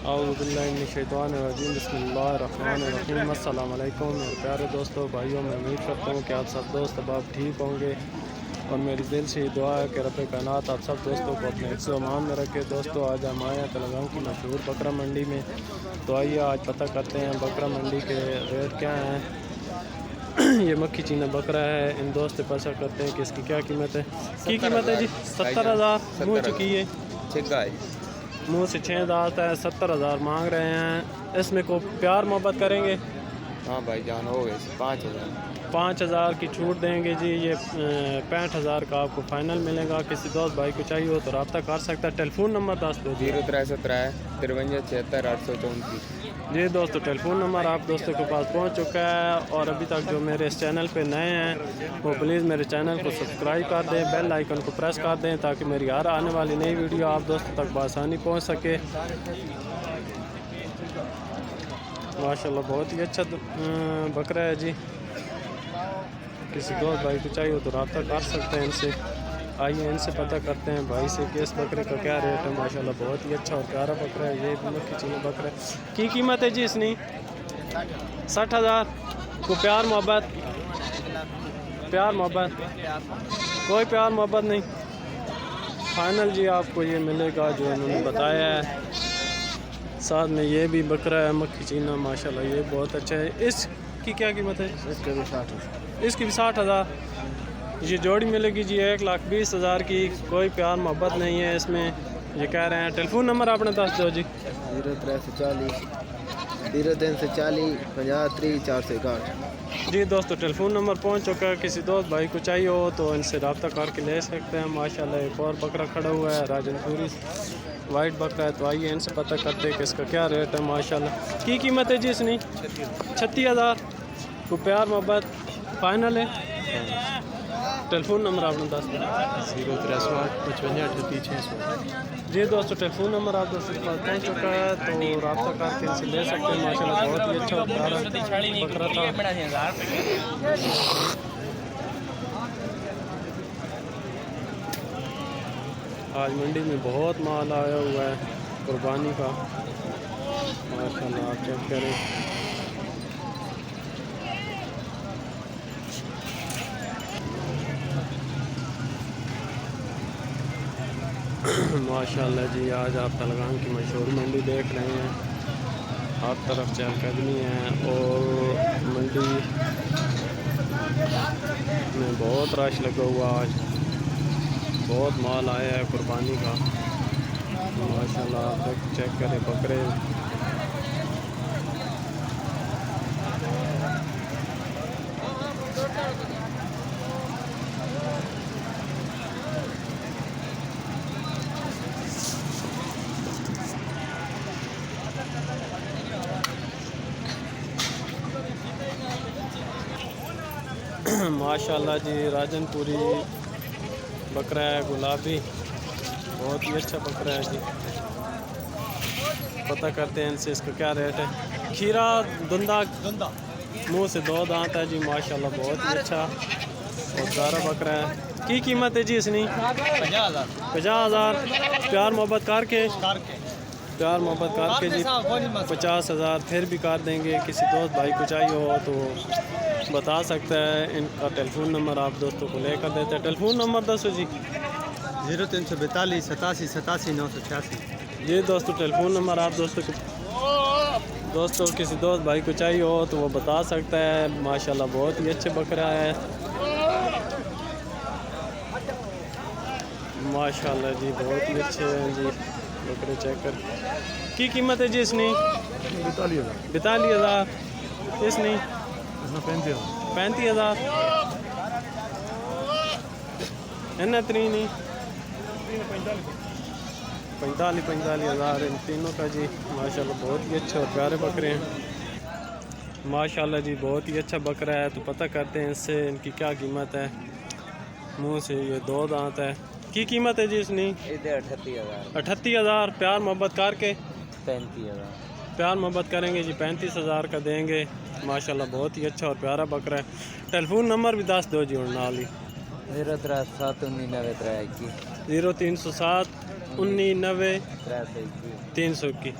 औज़ुबिल्लाहिमिनश्शैतानिर्रजीम बिस्मिल्लाहिर्रहमानिर्रहीम। अस्सलाम वालेकुम मेरे प्यारे दोस्तों भाइयों, मैं उम्मीद करता हूँ कि आप सब दोस्त अब ठीक होंगे और मेरी दिल से दुआ है कि रब कायनात आप सब दोस्तों को अपने हिफ्ज़ व अमान में रखे। दोस्तों आज हम आए हैं तेलंगाना की मशहूर बकरा मंडी में, तो आइए आज पता करते हैं बकरा मंडी के रेट क्या हैं। ये मक्खी चीना बकरा है, इन दोस्त से पता करते हैं कि इसकी क्या कीमत है। की कीमत है जी 70,000 मुँह चुकी है, मुँह से 6 दांत है, 70,000 मांग रहे हैं। इसमें को प्यार मोहब्बत करेंगे? हाँ भाई जान हो गए 5,000 की छूट देंगे जी। ये 65,000 का आपको फाइनल मिलेगा। किसी दोस्त भाई को चाहिए हो तो रब्ता कर सकता है। टेलीफोन नंबर दस दो। 0373 53 76 834। जी दोस्तों, टेलीफोन नंबर आप दोस्तों के पास पहुंच चुका है। और अभी तक जो मेरे इस चैनल पे नए हैं वो प्लीज़ मेरे चैनल को सब्सक्राइब कर दें, बेल आइकन को प्रेस कर दें ताकि मेरी हर आने वाली नई वीडियो आप दोस्तों तक बआसानी पहुंच सके। माशाल्लाह बहुत ही अच्छा बकरा है जी। किसी दोस्त भाई को चाहिए हो तो रब्ता कर सकते हैं इनसे। आइए इनसे पता करते हैं भाई से कि इस बकरे का क्या रेट है। माशाल्लाह बहुत ही अच्छा और प्यारा बकरा है। ये मक्खी चीनी बकरा है। की कीमत है जी इसकी? 60,000 को प्यार मोहब्बत कोई प्यार मोहब्बत नहीं, फाइनल जी आपको ये मिलेगा जो इन्होंने बताया है। साथ में ये भी बकरा है मक्खी चीना, माशाल्लाह ये बहुत अच्छा है। इसकी क्या कीमत है? इसकी भी 60,000। ये जोड़ी मिलेगी जी 1,20,000 की। कोई प्यार मोहब्बत नहीं है इसमें, ये कह रहे हैं। टेलीफोन नंबर आपने दस दो जी। 0340 0340 53 461। जी दोस्तों, टेलीफोन नंबर पहुंच चुका है। किसी दोस्त भाई को चाहिए हो तो इनसे रब्ता करके ले सकते हैं। माशाल्लाह एक और बकरा खड़ा हुआ है राजनपुरी वाइट बकरा है, तो आइए इनसे पता करते हैं कि इसका क्या रेट है। माशाल्लाह की कीमत है जी इसकी? 36,000 को प्यार मोहब्बत फाइनल है। टेलीफोन नंबर आपने दस दो। 0368 55 38 600। जी दोस्तों, टेलीफोन नंबर आप दोस्तों के पास पहुँच चुका है तो रब्ता करके इनसे ले सकते हैं। माशाल्लाह बहुत ही अच्छा प्यारा बकरा था। आज मंडी में बहुत माल आया हुआ है कुर्बानी का, माशाल्लाह आप चेक करें। माशाल्लाह जी, आज आप तेलंगाना की मशहूर मंडी देख रहे हैं। हर तरफ चहलकदमी है और मंडी में बहुत रश लगा हुआ। आज बहुत माल आया है कुर्बानी का। माशाल्लाह आप चेक करें बकरे। माशाल्लाह जी, राजनपुरी बकरा है, गुलाबी, बहुत ही अच्छा बकरा है जी। पता करते हैं इनसे इसका क्या रेट है। खीरा धुंधा मुंह से 2 दांत है जी। माशाल्लाह बहुत ही अच्छा और प्यारा बकरा है। की कीमत है जी इसकी? 50,000 प्यार मोहब्बत करके जी 50,000 फिर भी कर देंगे। किसी दोस्त भाई को चाहिए हो तो बता सकता है। इनका टेलीफोन नंबर आप दोस्तों को लेकर देते हैं। टेलीफोन नंबर दसो जी। 0342 87 87 986। ये दोस्तों टेलीफोन नंबर आप दोस्तों किसी दोस्त भाई को चाहिए हो तो वो बता सकता है। माशाल्लाह बहुत ही अच्छे बकरा है। माशाल्लाह जी बहुत ही अच्छे हैं जी बकरे। चेक कर की कीमत है जी इसकी? 42,000 इसकी? 35,000 है ना? 45,000 इन तीनों का जी। माशाल्लाह बहुत ही अच्छे और प्यारे बकरे हैं। माशाल्लाह जी बहुत ही अच्छा बकरा है। तो पता करते हैं इससे इनकी क्या कीमत है। मुंह से ये 2 दांत है। की कीमत है जी इसकी? 38,000 प्यार मोहब्बत करके 35,000 प्यार मोहब्बत करेंगे जी 35,000 का देंगे। माशाल्लाह बहुत ही अच्छा और प्यारा बकरा है। टेलीफोन नंबर भी दस दो जी। नाली 0307 19 0307 19 90 321। 321।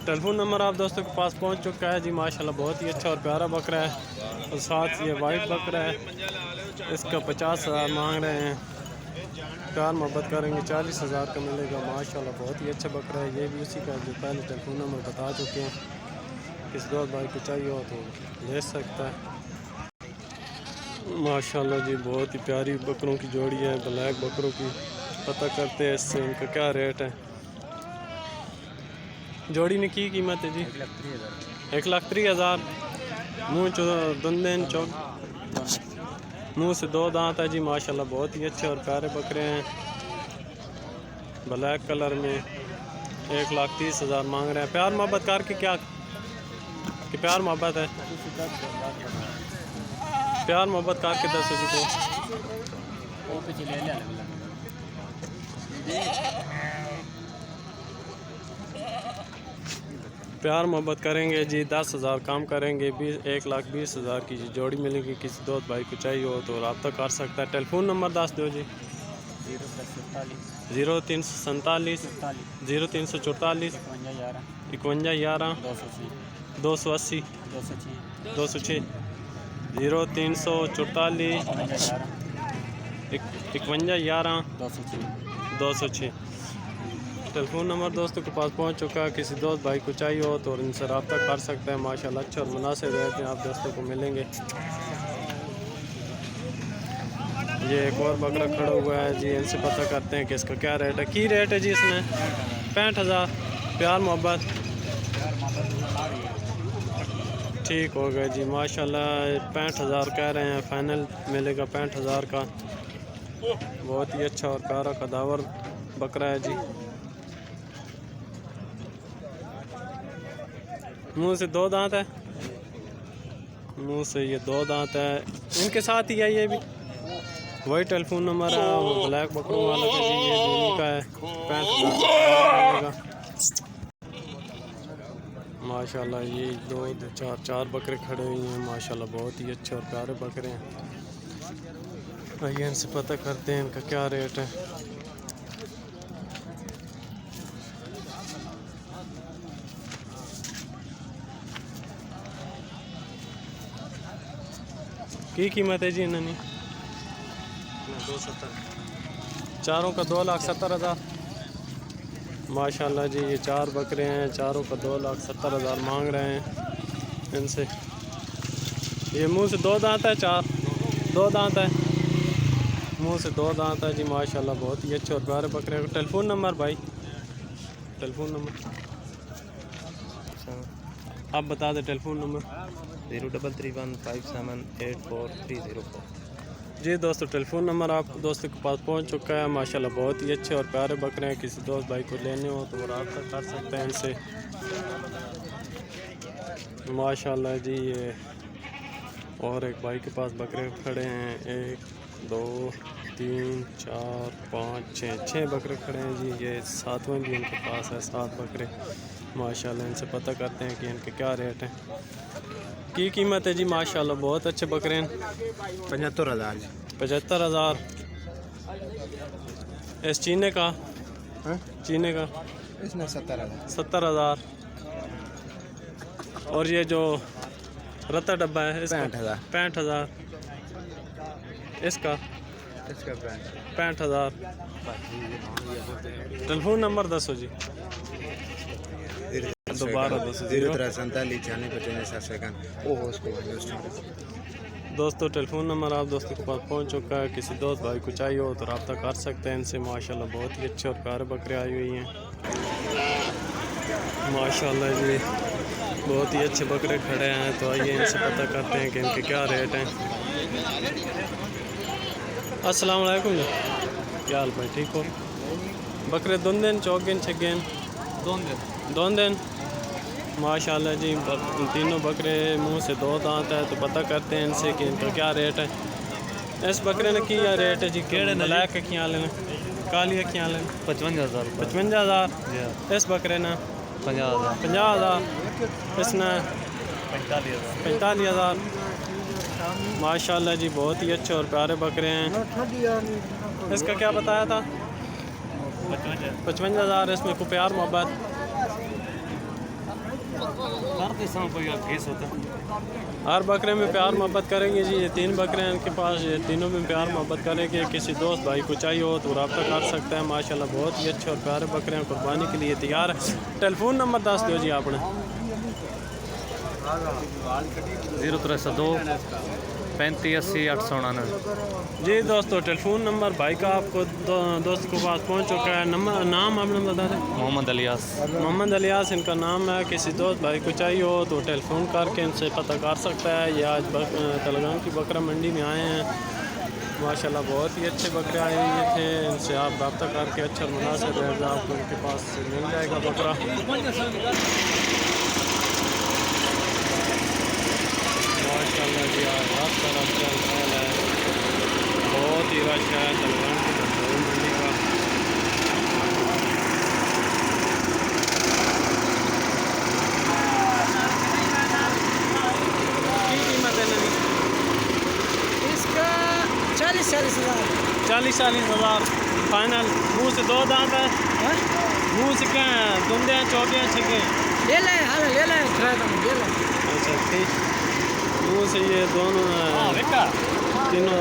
टेलीफोन नंबर आप दोस्तों के पास पहुंच चुका है जी। माशाल्लाह बहुत ही अच्छा और प्यारा बकरा है, और साथ ये वाइट बकरा है। इसका 50,000 मांग रहे हैं। प्यार मोहब्बत करेंगे 40,000 का मिलेगा। माशाल्लाह बहुत ही अच्छा बकरा है। ये भी उसी का जो पहले टेलीफोन नंबर बता चुके हैं। किस दोस्त भाई को चाहिए हो तो ले सकता है। माशाल्लाह जी बहुत ही प्यारी बकरों की जोड़ी है, ब्लैक बकरों की। पता करते हैं इससे इनका क्या रेट है। जोड़ी ने की कीमत है जी? 1,30,000। मुँह दुंदेन चौक, मुँह से 2 दांत है जी। माशाल्लाह बहुत ही अच्छे और प्यारे बकरे हैं, ब्लैक कलर में। 1,30,000 मांग रहे हैं। प्यार मोहब्बत करके क्या कि प्यार मोहब्बत है? प्यार मोहब्बत करके 10 जी को प्यार मोहब्बत करेंगे जी। 10,000 काम करेंगे। 1,20,000 की जोड़ी मिलेगी। किसी दोस्त भाई को चाहिए हो तो रब्ता कर सकता है। टेलीफोन नंबर दस दो जी। 0347 0344 5111 280 206 0344 5111 206। टेलीफोन नंबर दोस्तों के पास पहुंच चुका है। किसी दोस्त भाई को चाहिए हो तो इनसे रब्ता कर सकते हैं। माशाल्लाह अच्छे और मुनासिब रेट में आप दोस्तों को मिलेंगे। ये एक और बकरा खड़ा हुआ है जी, इनसे पता करते हैं कि इसका क्या रेट है। की रेट है जी इसमें? 65,000। प्यार मोहब्बत ठीक हो गया जी। माशाल्लाह 65,000 कह रहे हैं, फाइनल मिलेगा 65,000 का। बहुत ही अच्छा और प्यारा कदावर बकरा है जी। मुंह से 2 दांत है, मुंह से ये 2 दांत है। इनके साथ ही है ये भी। वही टेलीफोन नंबर है, वो ब्लैक बकरों वाला का जी, ये दोनों का है। 65,000 माशाल्लाह। ये 2 4 बकरे खड़े हुए हैं। माशाल्लाह बहुत ही अच्छे और प्यारे बकरे हैं। आइए इनसे पता करते हैं इनका क्या रेट है। की कीमत है जी इन्होंने? 270। चारों का 2,70,000। माशाल्लाह जी ये 4 बकरे हैं, चारों का 2,70,000 मांग रहे हैं इनसे। ये मुंह से 2 दांत है, 2 दांत है, मुंह से 2 दांत है जी। माशाल्लाह बहुत ही अच्छे और प्यारे बकरे हैं। टेलीफोन नंबर भाई, टेलीफोन नंबर आप बता दें। टेलीफोन नंबर 03315784 जी। दोस्तों टेलीफोन नंबर आप दोस्तों के पास पहुंच चुका है। माशाल्लाह बहुत ही अच्छे और प्यारे बकरे हैं। किसी दोस्त भाई को लेने हो तो वो रब्ता कर सकते हैं इनसे। माशाल्लाह जी ये और एक भाई के पास बकरे खड़े हैं। 1 2 3 4 5 6 बकरे खड़े हैं जी। ये 7वें भी इनके पास है, 7 बकरे। माशाल्लाह इनसे पता करते हैं कि इनके क्या रेट हैं, की कीमत है जी। माशाल्लाह बहुत अच्छे बकरे हैं। 75,000। 75,000। इस चीने का चीने का इसमें 70,000। 70,000। और ये जो रत्ता डब्बा है इसका 65,000। इसका 65,000। टेलीफोन नंबर दसो जी दोबारा। 0393955751। दोस्तों टेलीफोन नंबर आप दोस्तों के पास पहुंच चुका है। किसी दोस्त भाई को चाहिए हो तो रब्ता कर सकते हैं इनसे। माशाल्लाह बहुत ही अच्छे और प्यारे बकरे आई हुई हैं। माशाल्लाह जी बहुत ही अच्छे बकरे खड़े हैं। तो आइए इनसे पता करते हैं कि इनके क्या रेट हैं। अस्सलाम वालेकुम जी, क्या हाल भाई, ठीक हो? बकरे दोंदेन चौगेन छगेन दोंदेन। माशाल्लाह जी तीनों बकरे मुंह से 2 दांत है। तो पता करते हैं इनसे कि इनका क्या रेट है। इस बकरे ने क्या रेट है जी? केड़े ब्लैक अखियाँ लेने, काली अखियाँ लेने 55,000। 55,000। इस बकरे ने 50,000। 50,000। इसने 45,000। माशाल्लाह जी बहुत ही अच्छे और प्यारे बकरे हैं। इसका क्या बताया था? 55,000। इसमें को प्यार मोहब्बत हर बकरे में प्यार मोहब्बत करेंगे जी। ये 3 बकरे हैं इनके पास, ये तीनों में प्यार मोहब्बत करेंगे। किसी दोस्त भाई को चाहिए हो तो रब्ता कर सकता है। माशाल्लाह बहुत ही अच्छे और प्यारे बकरे हैं, कुर्बानी के लिए तैयार है। टेलीफोन नंबर दस दो जी आपने। 0302 35 80 899। जी दोस्तों, टेलीफोन नंबर भाई का आपको दोस्त के पास पहुंच चुका है। नंबर नाम आपने बता दें। मोहम्मद अलियास। मोहम्मद अलियास इनका नाम है। किसी दोस्त भाई को चाहिए हो तो टेलीफोन करके इनसे पता कर सकता है। ये आज तलगाम की बकरा मंडी में आए हैं। माशाल्लाह बहुत ही अच्छे बकरे आए हुए थे। इनसे आप रब्ता करके अच्छा मुनासिब रहेगा, आपको इनके पास से मिल जाएगा बकरा। माशाल्लाह जी, आज हर तरफ चल रहा है, बहुत ही रश है तलगाम की मंडी का। कीमत है नवी इसका 40,000 40,000 फाइनल। मुँह से 2 दांत है, मुँह से क्या है, दुंदे हैं, चौके हैं, छक्के हैं। ले ले, हाँ ले ले, ले ले। अच्छा ठीक, मुँह से ये दोनों तीनों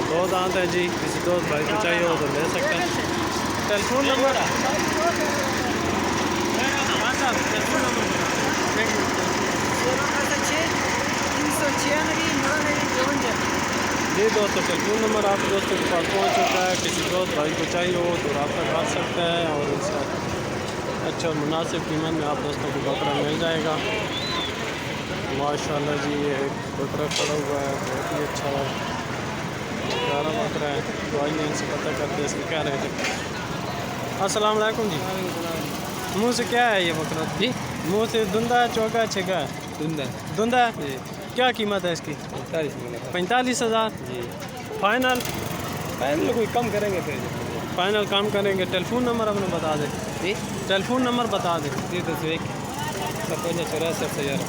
2 दांत है जी। किसी दोस्त भाई को चाहिए हो तो ले सकते हैं। टेलीफोन नंबर जी दोस्तों, टेलीफोन नंबर आप दोस्तों के पास पहुंच चुका है। किसी दोस्त भाई को चाहिए हो तो रब्ता कर सकते हैं और इसका अच्छा और मुनासिब कीमत में आप दोस्तों को बकरा मिल जाएगा। माशाल्लाह जी, ये एक बकरा खड़ा हुआ है, बहुत ही अच्छा प्यारा बकरा है। तो आइए इनसे पता करते हैं इसकी क्या रेट है। अस्सलाम वालेकुम जी। मुँह से क्या है ये बकरा जी? मुँह से धुंधा है, चौका है, छक्का है? धुंधा है। क्या कीमत है इसकी? 45,000 जी। फाइनल कोई कम करेंगे फिर। फाइनल काम करेंगे। टेलीफोन नंबर अपने बता दें जी। टेलीफोन नंबर बता दें। 0301 54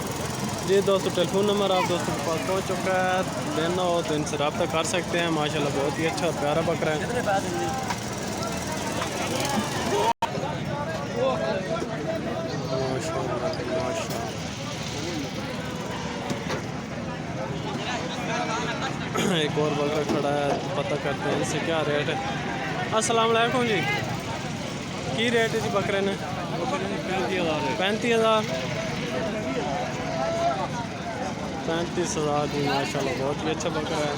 जी दोस्तों, टेलीफोन नंबर आप दोस्तों के पास पहुंच चुका है। लेना हो तो इनसे रब्ता कर सकते हैं। माशाल्लाह बहुत ही अच्छा और प्यारा बकरा है। एक और बकरा खड़ा है, पता करते हैं इनसे क्या रेट है। अस्सलाम वालेकुम जी। की रेट है जी बकरे ने? 35,000 35,000 जी। माशाल्लाह बहुत ही अच्छा बकरा है।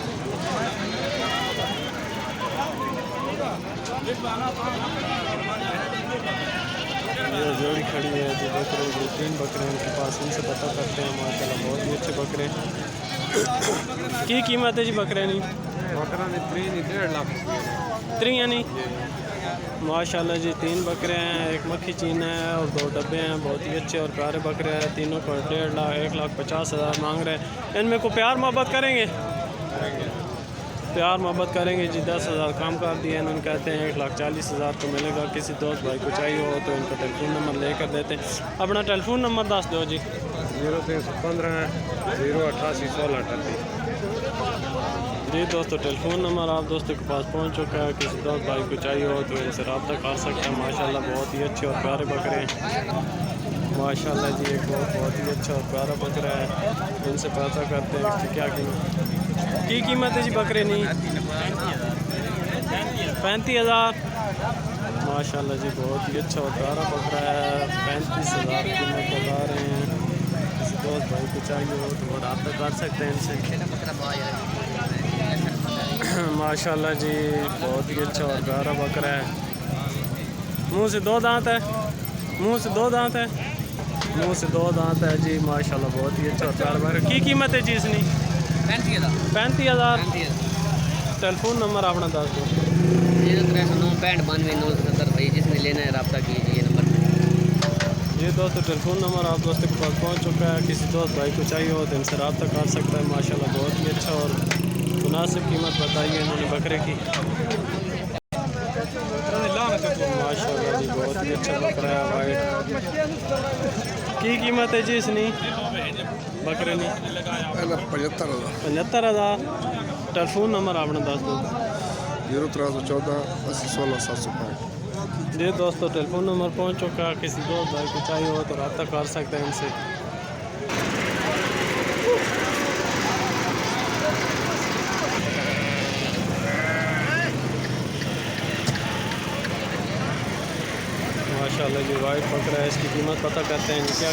ये जोड़ी खड़ी है जो देख रहे हैं, 3 बकरे हैं उनके पास, इनसे पता करते हैं। माशाल्लाह बहुत ही अच्छे बकरे हैं। की कीमत है जी बकरे नहीं? बकरा ने 1.5 लाख। 3 यानी माशाल्लाह जी, 3 बकरे हैं, एक मक्खी चीन है और 2 डब्बे हैं। बहुत ही अच्छे और प्यारे बकरे हैं। तीनों को 1.5 लाख 1,50,000 मांग रहे हैं। इनमें को प्यार मोहब्बत करेंगे? प्यार मोहब्बत करेंगे जी। 10,000 काम कर दिए इन्होंने, कहते हैं 1,40,000 को मिलेगा। किसी दोस्त भाई को चाहिए हो तो इनका टेलीफोन नंबर लेकर देते हैं। अपना टेलीफोन नंबर दस दो जी। 0315 088 1638। जी दोस्तों, टेलीफोन नंबर आप दोस्तों के पास पहुंच चुका है। किसी दोस्त भाई को चाहिए हो तो इनसे रब्ता कर सकते हैं। माशाल्लाह बहुत ही अच्छे और प्यारे बकरे हैं। माशाल्लाह जी, एक बहुत ही अच्छा और प्यारा बकरा है। इनसे पता करते हैं इसकी क्या कीमत है जी बकरे नहीं? 35,000 माशाल्लाह जी, बहुत ही अच्छा और प्यारा बकरा है। 35,000 कीमत बता रहे हैं। किसी दोस्त भाई को चाहिए हो तो रब्ता कर सकते हैं इनसे। माशाल्लाह जी, बहुत ही अच्छा और प्यारा बकरा है। मुँह से 2 दांत है, मुँह से 2 दांत है, मुँह से 2 दांत है जी। माशाल्लाह बहुत ही अच्छा और प्यारा बकरा। की कीमत है जी इसकी? 35,000। टेलीफोन नंबर अपना दस दो। 0309 65 92 970 भाई, जिसने लेना है रब्ता कीजिए नंबर पर। ये दोस्तों, टेलीफोन नंबर आप दोस्तों के पास पहुंच चुका है। किसी दोस्त भाई को चाहिए हो तो इनसे रब्ता कर सकता है। माशाल्लाह बहुत ही अच्छा और मुनासिब कीमत बताई है इन्होंने बकरे की। माशाल्लाह जी, बहुत ही अच्छा बकरा है भाई। की कीमत है जी इसकी बकरे की? 75,000। टेलीफोन नंबर आपने दस दो। 0314 80 16 705। जी दोस्तों, टेलीफोन नंबर पहुंच चुका है। किसी दोस्त भाई को चाहिए हो तो रब्ता कर सकते हैं इनसे। माशाल्लाह जी वाइट बकरा है, इसकी कीमत पता करते हैं जी। क्या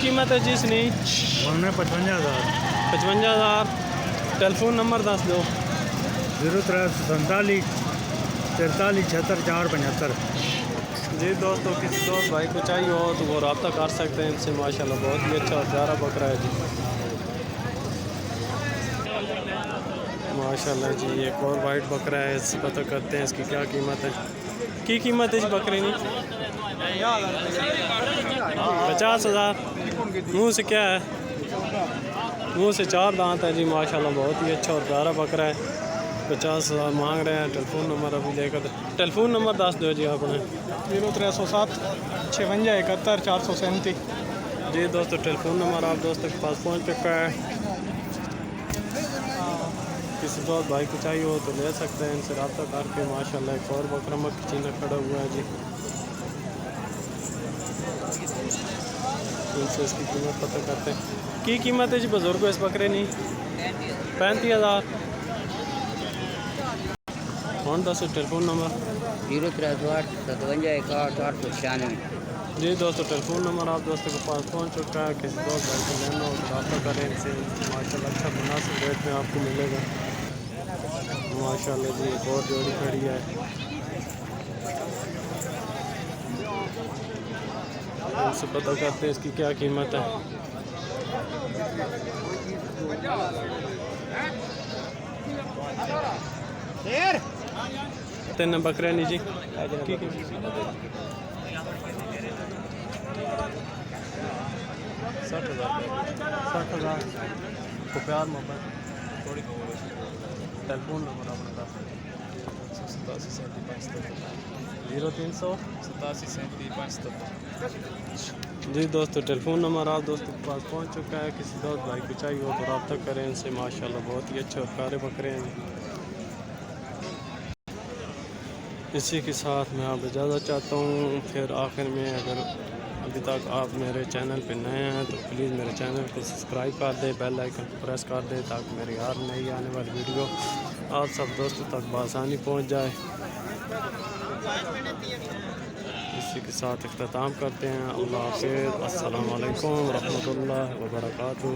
कीमत है जी इसकी? 55,000 55,000। टेलीफोन नंबर दस दो। 0347 43 76 475। जी दोस्तों, किसी दोस्त भाई को चाहिए हो तो वो रब्ता कर सकते हैं इनसे। माशाल्लाह बहुत ही अच्छा और प्यारा बकरा है जी। माशाल्लाह जी एक और वाइट बकरा है, इससे पता करते हैं इसकी क्या कीमत है। कीमत है इस बकरे की 50,000। मुँह से क्या है? मुँह से 4 दांत है जी। माशाल्लाह बहुत ही अच्छा और प्यारा बकरा है। 50,000 मांग रहे हैं। टेलीफोन नंबर अभी लेकर टेलीफोन नंबर दस दो जी आपने। 0307 56 71 437। जी दोस्तों, टेलीफोन नंबर आप दोस्तों के पास पहुंच चुका है। किसी दोस्त भाई को चाहिए हो तो ले सकते हैं इनसे रब्ता करके। माशाल्लाह एक और बकरा मक्खी चीना खड़ा हुआ है जी। इनसे इसकी कीमत पता करते हैं। कीमत है जी बुजुर्ग इस बकरे की 35,000। कौन दस टेलीफोन नंबर? 0308 57 61 896। जी दोस्तों, टेलीफोन नंबर आप दोस्तों के पास पहुंच चुका है। किसी दोस्त भाई को लेना हो तो रब्ता करें इनसे। माशाल्लाह अच्छा मुनासिब रेट में आपको मिलेगा। माशाल्लाह जी एक और जोड़ी खड़ी है। इनसे पता करते हैं इसकी क्या कीमत है। तीन बकरे नहीं जी। 60,000 को प्यार मोहब्बत थोड़ी। टेलीफोन नंबर अपना 0387 जी दोस्तों, टेलीफोन नंबर आप दोस्तों के पास पहुंच चुका है। किसी दोस्त भाई को चाहिए हो तो रब्ता करें इनसे। माशाल्लाह बहुत ही अच्छे और प्यारे बकरे हैं। इसी के साथ मैं आप इजाज़त चाहता हूँ। फिर आखिर में अगर अभी तक आप मेरे चैनल पे नए हैं तो प्लीज़ मेरे चैनल को सब्सक्राइब कर दें, बेल आइकन को प्रेस कर दें ताकि मेरी हर नई आने वाली वीडियो आप सब दोस्तों तक बआसानी पहुँच जाए। इसी के साथ इख्तिताम करते हैं। अल्लाह हाफ़िज़। अस्सलामु अलैकुम रहमतुल्लाहि व बरकातुहू।